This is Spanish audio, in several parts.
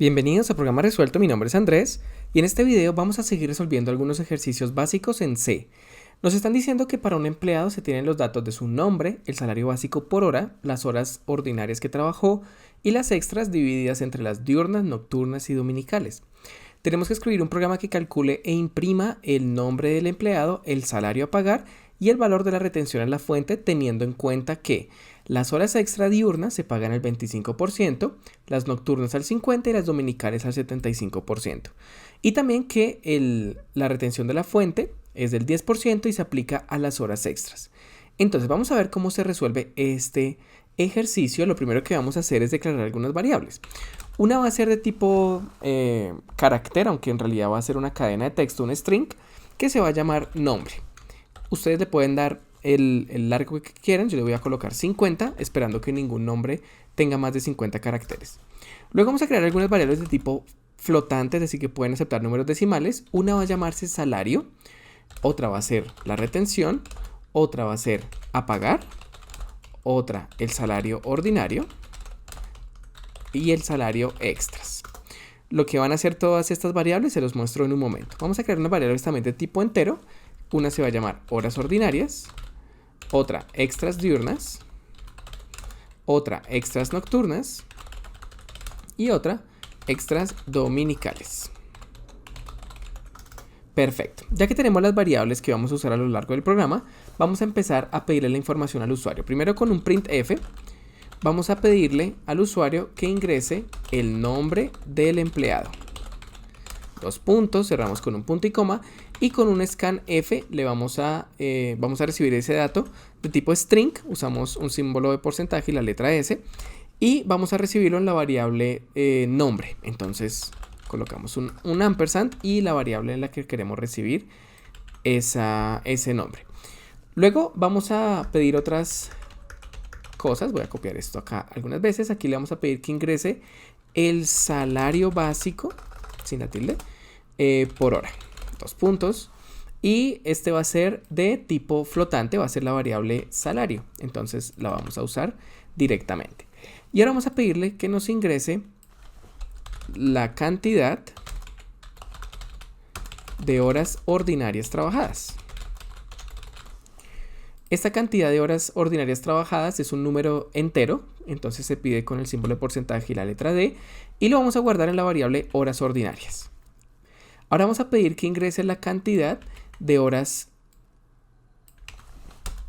Bienvenidos a Programa Resuelto, mi nombre es Andrés y en este video vamos a seguir resolviendo algunos ejercicios básicos en C. Nos están diciendo que para un empleado se tienen los datos de su nombre, el salario básico por hora, las horas ordinarias que trabajó y las extras divididas entre las diurnas, nocturnas y dominicales. Tenemos que escribir un programa que calcule e imprima el nombre del empleado, el salario a pagar y el valor de la retención en la fuente, teniendo en cuenta que las horas extra diurnas se pagan al 25%, las nocturnas al 50% y las dominicales al 75%. Y también que la retención de la fuente es del 10% y se aplica a las horas extras. Entonces vamos a ver cómo se resuelve este ejercicio. Lo primero que vamos a hacer es declarar algunas variables. Una va a ser de tipo carácter, aunque en realidad va a ser una cadena de texto, un string, que se va a llamar nombre. Ustedes le pueden dar el largo que quieran. Yo le voy a colocar 50, esperando que ningún nombre tenga más de 50 caracteres. Luego vamos a crear algunas variables de tipo flotante, es decir, que pueden aceptar números decimales. Una va a llamarse salario, otra va a ser la retención, otra va a ser a pagar, otra el salario ordinario y el salario extras. Lo que van a hacer todas estas variables se los muestro en un momento. Vamos a crear una variable también de tipo entero. Una se va a llamar horas ordinarias, otra extras diurnas, otra extras nocturnas y otra extras dominicales. Perfecto. Ya que tenemos las variables que vamos a usar a lo largo del programa, vamos a empezar a pedirle la información al usuario. Primero con un printf, vamos a pedirle al usuario que ingrese el nombre del empleado. Dos puntos, cerramos con un punto y coma, y con un scanf le vamos a recibir ese dato de tipo string. Usamos un símbolo de porcentaje y la letra S, y vamos a recibirlo en la variable nombre. Entonces colocamos un ampersand y la variable en la que queremos recibir ese nombre. Luego vamos a pedir otras cosas. Voy a copiar esto acá algunas veces. Aquí le vamos a pedir que ingrese el salario básico sin la tilde por hora. Dos puntos. Y este va a ser de tipo flotante, va a ser la variable salario. Entonces la vamos a usar directamente. Y ahora vamos a pedirle que nos ingrese la cantidad de horas ordinarias trabajadas. Esta cantidad de horas ordinarias trabajadas es un número entero, entonces se pide con el símbolo de porcentaje y la letra D, y lo vamos a guardar en la variable horas ordinarias. Ahora vamos a pedir que ingrese la cantidad de horas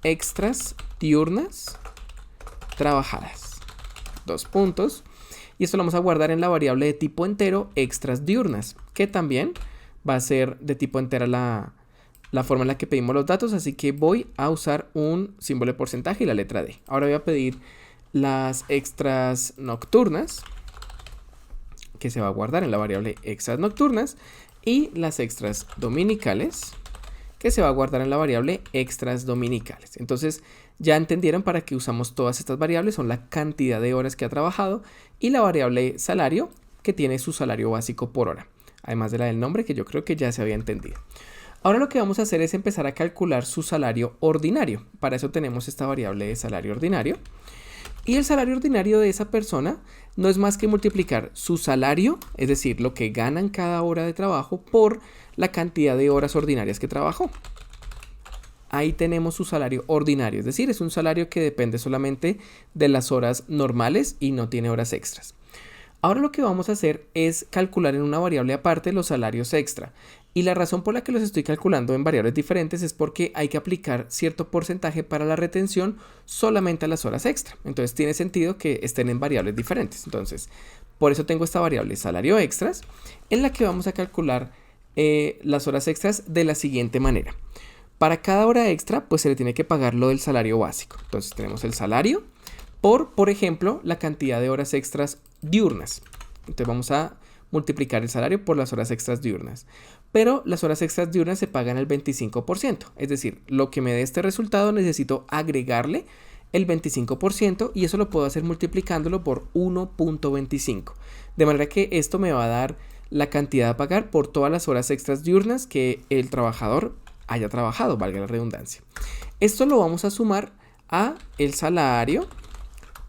extras diurnas trabajadas. Dos puntos. Y esto lo vamos a guardar en la variable de tipo entero extras diurnas, que también va a ser de tipo entera la forma en la que pedimos los datos, así que voy a usar un símbolo de porcentaje y la letra D. Ahora voy a pedir las extras nocturnas, que se va a guardar en la variable extras nocturnas, y las extras dominicales, que se va a guardar en la variable extras dominicales. Entonces ya entendieron para qué usamos todas estas variables. Son la cantidad de horas que ha trabajado y la variable salario, que tiene su salario básico por hora, además de la del nombre, que yo creo que ya se había entendido. Ahora lo que vamos a hacer es empezar a calcular su salario ordinario. Para eso tenemos esta variable de salario ordinario. Y el salario ordinario de esa persona no es más que multiplicar su salario, es decir, lo que gana en cada hora de trabajo, por la cantidad de horas ordinarias que trabajó. Ahí tenemos su salario ordinario, es decir, es un salario que depende solamente de las horas normales y no tiene horas extras. Ahora lo que vamos a hacer es calcular en una variable aparte los salarios extra. Y la razón por la que los estoy calculando en variables diferentes es porque hay que aplicar cierto porcentaje para la retención solamente a las horas extra. Entonces tiene sentido que estén en variables diferentes. Entonces, por eso tengo esta variable salario extras, en la que vamos a calcular las horas extras de la siguiente manera. Para cada hora extra, pues se le tiene que pagar lo del salario básico. Entonces tenemos el salario por ejemplo, la cantidad de horas extras diurnas. Entonces vamos a multiplicar el salario por las horas extras diurnas. Pero las horas extras diurnas se pagan el 25%. Es decir, lo que me dé este resultado necesito agregarle el 25% y eso lo puedo hacer multiplicándolo por 1.25. De manera que esto me va a dar la cantidad a pagar por todas las horas extras diurnas que el trabajador haya trabajado, valga la redundancia. Esto lo vamos a sumar a el salario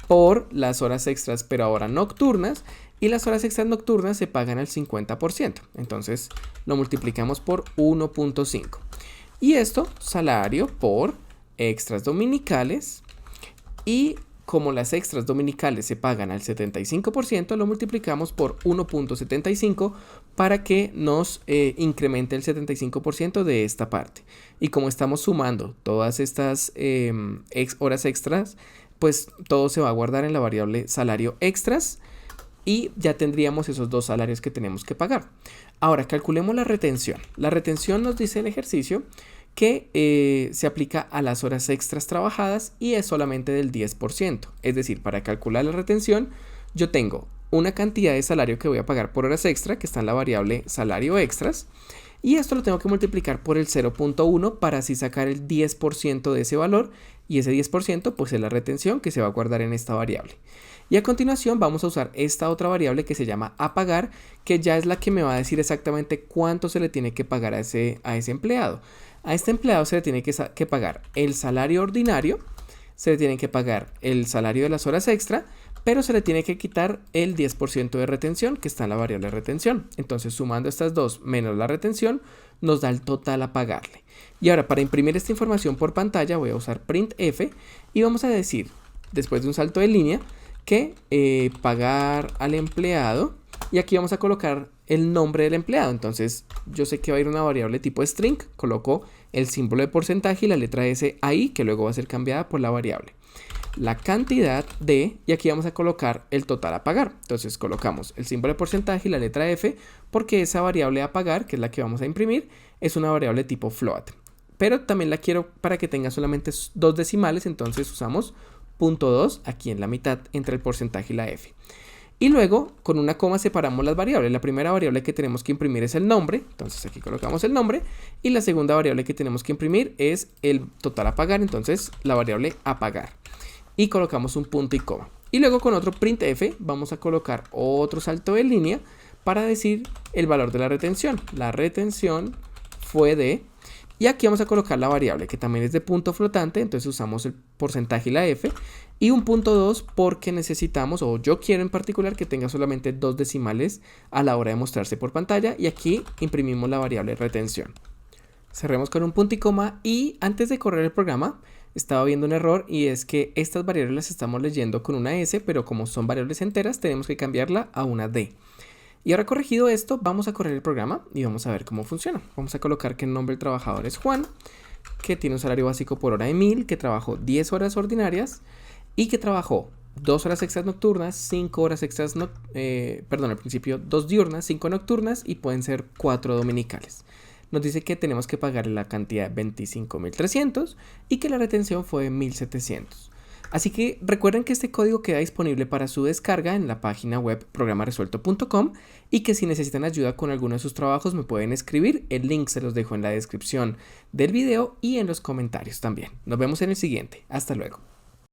por las horas extras, pero ahora nocturnas, Y las horas extras nocturnas se pagan al 50%. Entonces lo multiplicamos por 1.5. Y esto, salario por extras dominicales. Y como las extras dominicales se pagan al 75%, lo multiplicamos por 1.75 para que nos incremente el 75% de esta parte. Y como estamos sumando todas estas horas extras, pues todo se va a guardar en la variable salario extras. Y ya tendríamos esos dos salarios que tenemos que pagar. Ahora calculemos la retención. La retención nos dice el ejercicio que se aplica a las horas extras trabajadas y es solamente del 10%. Es decir, para calcular la retención, yo tengo una cantidad de salario que voy a pagar por horas extra, que está en la variable salario extras, y esto lo tengo que multiplicar por el 0.1 para así sacar el 10% de ese valor, y ese 10% pues es la retención que se va a guardar en esta variable. Y a continuación vamos a usar esta otra variable que se llama a pagar, que ya es la que me va a decir exactamente cuánto se le tiene que pagar a ese empleado. A este empleado se le tiene que pagar el salario ordinario, se le tiene que pagar el salario de las horas extra, pero se le tiene que quitar el 10% de retención que está en la variable retención. Entonces, sumando estas dos menos la retención, nos da el total a pagarle. Y ahora, para imprimir esta información por pantalla, voy a usar printf y vamos a decir, después de un salto de línea, que pagar al empleado, y aquí vamos a colocar el nombre del empleado. Entonces yo sé que va a ir una variable tipo string, coloco el símbolo de porcentaje y la letra S ahí, que luego va a ser cambiada por la variable. La cantidad de, y aquí vamos a colocar el total a pagar. Entonces colocamos el símbolo de porcentaje y la letra F, porque esa variable a pagar, que es la que vamos a imprimir, es una variable tipo float. Pero también la quiero para que tenga solamente dos decimales, entonces usamos .2 aquí en la mitad entre el porcentaje y la F. Y luego con una coma separamos las variables. La primera variable que tenemos que imprimir es el nombre, entonces aquí colocamos el nombre, y la segunda variable que tenemos que imprimir es el total a pagar, entonces la variable a pagar. Y colocamos un punto y coma. Y luego con otro printf vamos a colocar otro salto de línea para decir el valor de la retención. La retención fue de... Y aquí vamos a colocar la variable que también es de punto flotante, entonces usamos el porcentaje y la F. Y un punto 2 porque necesitamos, o yo quiero en particular, que tenga solamente dos decimales a la hora de mostrarse por pantalla. Y aquí imprimimos la variable retención. Cerremos con un punto y coma. Y antes de correr el programa, estaba viendo un error, y es que estas variables las estamos leyendo con una S, pero como son variables enteras, tenemos que cambiarla a una D. Y ahora corregido esto, vamos a correr el programa y vamos a ver cómo funciona. Vamos a colocar que el nombre del trabajador es Juan, que tiene un salario básico por hora de 1000, que trabajó 10 horas ordinarias y que trabajó 2 horas extras nocturnas, 5 horas extras, al principio 2 diurnas, 5 nocturnas y pueden ser 4 dominicales. Nos dice que tenemos que pagar la cantidad de 25.300 y que la retención fue de 1.700. Así que recuerden que este código queda disponible para su descarga en la página web programaresuelto.com y que si necesitan ayuda con alguno de sus trabajos me pueden escribir. El link se los dejo en la descripción del video y en los comentarios también. Nos vemos en el siguiente. Hasta luego.